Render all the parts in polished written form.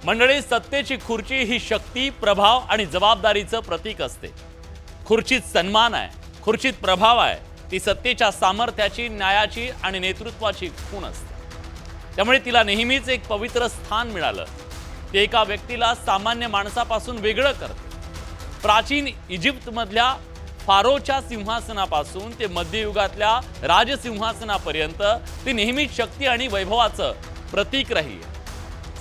मंडळी, सत्तेची खुर्ची ही शक्ती, प्रभाव आणि जबाबदारीचं प्रतीक असते. खुर्चीत सन्मान आहे, खुर्चीत प्रभाव आहे. ती सत्तेच्या सामर्थ्याची, न्यायाची आणि नेतृत्वाची खूण असते. त्यामुळे तिला नेहमीच एक पवित्र स्थान मिळालं. ते एका व्यक्तीला सामान्य माणसापासून वेगळं करते. प्राचीन इजिप्तमधल्या फारोच्या सिंहासनापासून ते मध्ययुगातल्या राजसिंहासनापर्यंत ती नेहमीच शक्ती आणि वैभवाचं प्रतीक राहिली.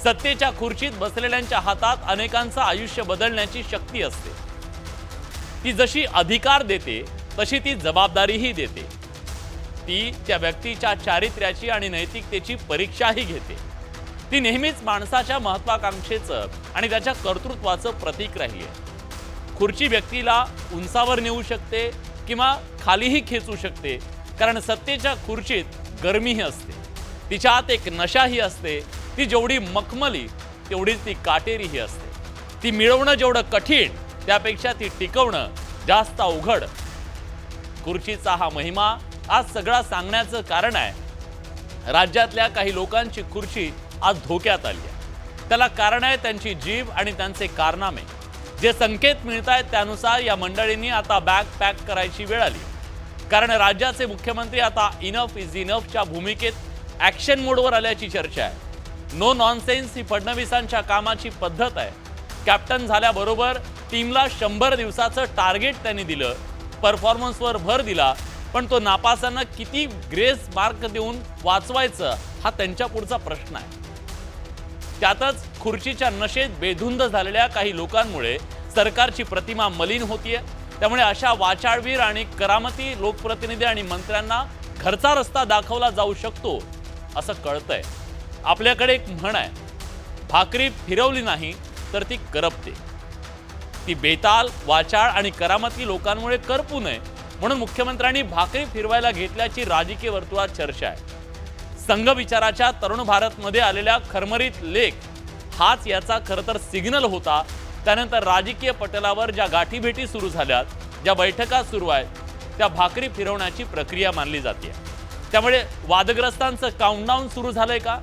सत्तेच्या खुर्चीत बसलेल्यांच्या हातात अनेकांचं आयुष्य बदलण्याची शक्ती असते. ती जशी अधिकार देते तशी ती जबाबदारीही देते. ती त्या व्यक्तीच्या चारित्र्याची आणि नैतिकतेची परीक्षाही घेते. ती नेहमीच माणसाच्या महत्वाकांक्षेचं आणि त्याच्या कर्तृत्वाचं प्रतीक राहिली आहे. खुर्ची व्यक्तीला उंचावर नेऊ शकते किंवा खालीही खेचू शकते, कारण सत्तेच्या खुर्चीत गरमीही असते. तिच्यात एक नशाही असते. ती जेवढी मखमली तेवढीच ती काटेरीही असते. ती मिळवणं जेवढं कठीण त्यापेक्षा ती टिकवणं जास्त अवघड. खुर्चीचा हा महिमा आज सगळा सांगण्याचं कारण आहे. राज्यातल्या काही लोकांची खुर्ची आज धोक्यात आली आहे. त्याला कारण आहे त्यांची जीभ आणि त्यांचे कारनामे. जे संकेत मिळत आहेत त्यानुसार या मंडळींनी आता बॅग पॅक करायची वेळ आली. कारण राज्याचे मुख्यमंत्री आता इनफ इज इनफच्या भूमिकेत ॲक्शन मोडवर आल्याची चर्चा आहे. नो नॉनसेन्स ही फडणवीसांच्या कामाची पद्धत आहे. कॅप्टन झाल्याबरोबर टीमला 100 दिवसाचं टार्गेट त्यांनी दिलं. परफॉर्मन्सवर भर दिला, पण तो नापासांना किती ग्रेस मार्क देऊन वाचवायचं हा त्यांच्या पुढचा प्रश्न आहे. त्यातच खुर्चीच्या नशेत बेधुंद झालेल्या काही लोकांमुळे सरकारची प्रतिमा मलिन होतीये. त्यामुळे अशा वाचाळवीर आणि करामती लोकप्रतिनिधी आणि मंत्र्यांना घरचा रस्ता दाखवला जाऊ शकतो असं कळतंय. आपल्याकडे एक म्हण आहे, भाकरी फिरवली नाही तर ती करपते. ती बेताल, वाचाळ आणि करामती लोकांमुळे करपू नये म्हणून मुख्यमंत्र्यांनी भाकरी फिरवायला घेतल्याची राजकीय वर्तुळात चर्चा आहे. संघ विचाराच्या तरुण भारतमध्ये आलेल्या खरमरीत लेख हाच याचा खरं तर सिग्नल होता. त्यानंतर राजकीय पटलावर ज्या गाठीभेटी सुरू झाल्यात, ज्या बैठका सुरू आहेत, त्या भाकरी फिरवण्याची प्रक्रिया मानली जाते. त्यामुळे वादग्रस्तांचं काउंटडाऊन सुरू झालंय का?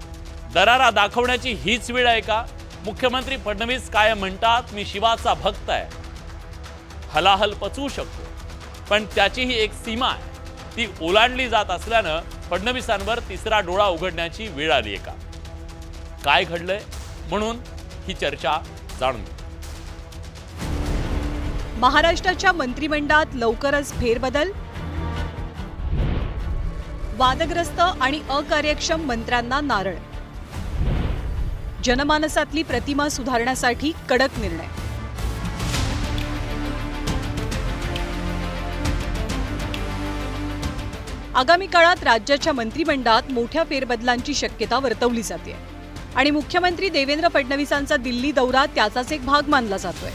दरारा दाखवण्याची हीच वेळ आहे का? मुख्यमंत्री फडणवीस काय म्हणतात, मी शिवाचा भक्त आहे. हलाहल पचवू शकतो, पण त्याचीही एक सीमा आहे. ती ओलांडली जात असल्यानं फडणवीसांवर तिसरा डोळा उघडण्याची वेळ आली आहे का? काय घडलंय म्हणून ही चर्चा जाणून घेऊ. महाराष्ट्राच्या मंत्रिमंडळात लवकरच फेरबदल. वादग्रस्त आणि अकार्यक्षम मंत्र्यांना नारळ. जनमानसातली प्रतिमा सुधारण्यासाठी कडक निर्णय. आगामी काळात राज्याच्या मंत्रिमंडळात मोठ्या फेरबदलांची शक्यता वर्तवली जाते आणि मुख्यमंत्री देवेंद्र फडणवीसांचा दिल्ली दौरा त्याचाच एक भाग मानला जातोय.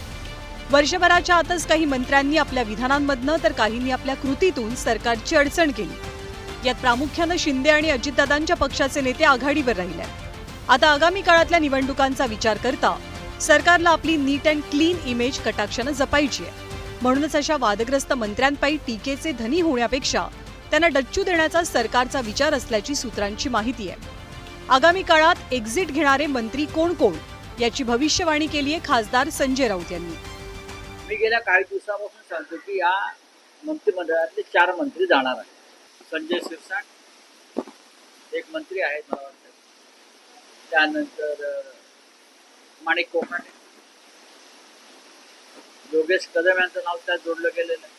वर्षभराच्या आतच काही मंत्र्यांनी आपल्या विधानांमधनं तर काहींनी आपल्या कृतीतून सरकारची अडचण केली. यात प्रामुख्यानं शिंदे आणि अजितदादांच्या पक्षाचे नेते आघाडीवर राहिले. आता आगामी काळातल्या निवडणुकांचा विचार करता सरकारला आपली नीट अँड क्लीन इमेज कटाक्षानं जपायची आहे. म्हणूनच अशा वादग्रस्त मंत्र्यांपायी टीकेचे धनी होण्यापेक्षा त्यांना डच्चू देण्याचा सरकारचा विचार असल्याची सूत्रांची माहिती आहे. आगामी काळात एक्झिट घेणारे मंत्री कोण कोण याची भविष्यवाणी केली आहे खासदार संजय राऊत यांनी. मी गेल्या काही दिवसापासून सांगतो की या मंत्रिमंडळातले 4 मंत्री जाणार आहेत. संजय शिरसाट एक मंत्री आहेत मला वाटतं. त्यानंतर माणिक कोकाटे, योगेश कदम यांचं नाव त्यात जोडलं गेलेलं आहे.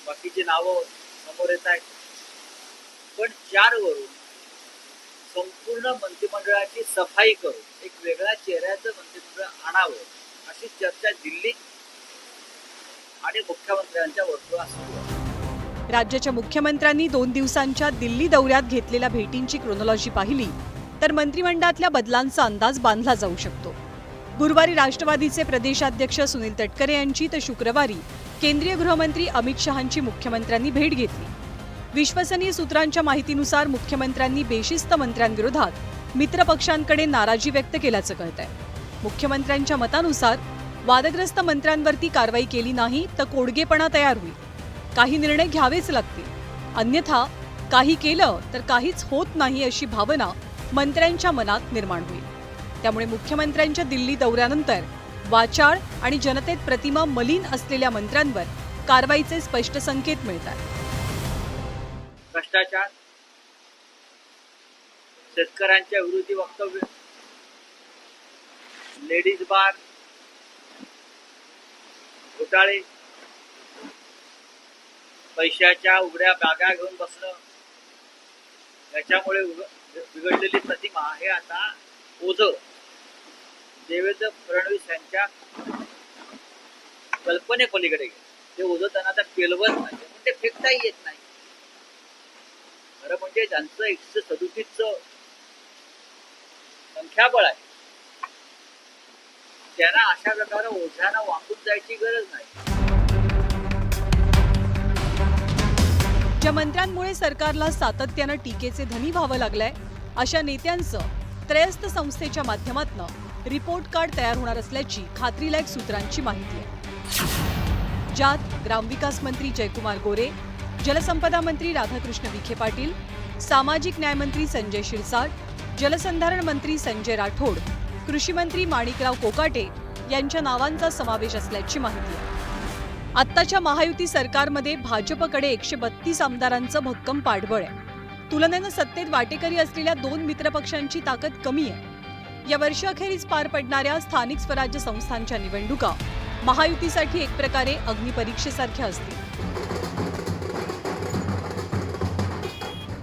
बाकीची नावं समोर येत आहेत. पण 4 वरून संपूर्ण मंत्रिमंडळाची सफाई करून एक वेगळ्या चेहऱ्याचं मंत्रिमंडळ आणावं अशी चर्चा दिल्ली आणि मुख्यमंत्र्यांच्या वर्तुळात सुरू आहे. राज्याच्या मुख्यमंत्र्यांनी 2 दिवसांच्या दिल्ली दौऱ्यात घेतलेल्या भेटींची क्रोनॉलॉजी पाहिली तर मंत्रिमंडळातल्या बदलांचा अंदाज बांधला जाऊ शकतो. गुरुवारी राष्ट्रवादीचे प्रदेशाध्यक्ष सुनील तटकरे यांची तर शुक्रवारी केंद्रीय गृहमंत्री अमित शहांची मुख्यमंत्र्यांनी भेट घेतली. विश्वसनीय सूत्रांच्या माहितीनुसार मुख्यमंत्र्यांनी बेशिस्त मंत्र्यांविरोधात मित्रपक्षांकडे नाराजी व्यक्त केल्याचं कळतंय. मुख्यमंत्र्यांच्या मतानुसार वादग्रस्त मंत्र्यांवरती कारवाई केली नाही तर कोडगेपणा तयार होईल. काही निर्णय घ्यावेच लागतील, अन्यथा काही केलं तर काहीच होत नाही अशी भावना मंत्र्यांच्या मनात निर्माण होईल. त्यामुळे मुख्यमंत्र्यांच्या दिल्ली दौऱ्यानंतर वाचाळ आणि जनतेत प्रतिमा मलिन असलेल्या मंत्र्यांवर कारवाईचे स्पष्ट संकेत मिळतात. भ्रष्टाचार, शेतकऱ्यांच्या विरोधी वक्तव्य, लेडीज बार, घोटाळे, पैशाच्या उघड्या बॅगा घेऊन बसणं, याच्यामुळे बिघडलेली प्रतिमा हे आता ओझं देवेंद्र फडणवीस यांच्या कल्पनेपलीकडे गेले. ते ओझं त्यांना आता पेलवत नाही, पण ते फेकताही येत नाही. खरं म्हणजे ज्यांचं 137चं संख्याबळ आहे त्यांना अशा प्रकारे ओझ्यानं वाकून जायची गरज नाही. ज्या मंत्र्यांमुळे सरकारला सातत्यानं टीकेचे धनी व्हावं लागलंय अशा नेत्यांचं त्रयस्थ संस्थेच्या माध्यमातून रिपोर्ट कार्ड तयार होणार असल्याची खात्रीलायक सूत्रांची माहिती आहे. ज्यात ग्रामविकास मंत्री जयकुमार गोरे, जलसंपदा मंत्री राधाकृष्ण विखे पाटील, सामाजिक न्याय मंत्री संजय शिरसाट, जलसंधारण मंत्री संजय राठोड, कृषी मंत्री माणिकराव कोकाटे यांच्या नावांचा समावेश असल्याची माहिती आहे. आत्ताच्या महायुती सरकारमध्ये भाजपकडे 132 आमदारांचं भक्कम पाठबळ आहे. तुलनेनं सत्तेत वाटेकरी असलेल्या 2 मित्रपक्षांची ताकद कमी आहे. या वर्षाखेरीज पार पडणाऱ्या स्थानिक स्वराज्य संस्थांच्या निवडणुका महायुतीसाठी एक प्रकारे अग्निपरीक्षेसारख्या असतील.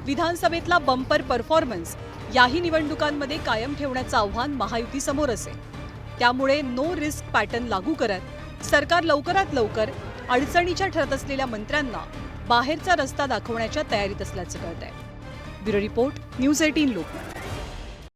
विधानसभेतला बंपर परफॉर्मन्स याही निवडणुकांमध्ये कायम ठेवण्याचं आव्हान महायुतीसमोर असेल. त्यामुळे नो रिस्क पॅटर्न लागू करत सरकार लवकरात लवकर अडचणीच्या ठरत असलेल्या मंत्र्यांना बाहेरचा रस्ता दाखवण्याच्या तयारीत असल्याचं कळतंय. Bureau report, news 18 Lokmat.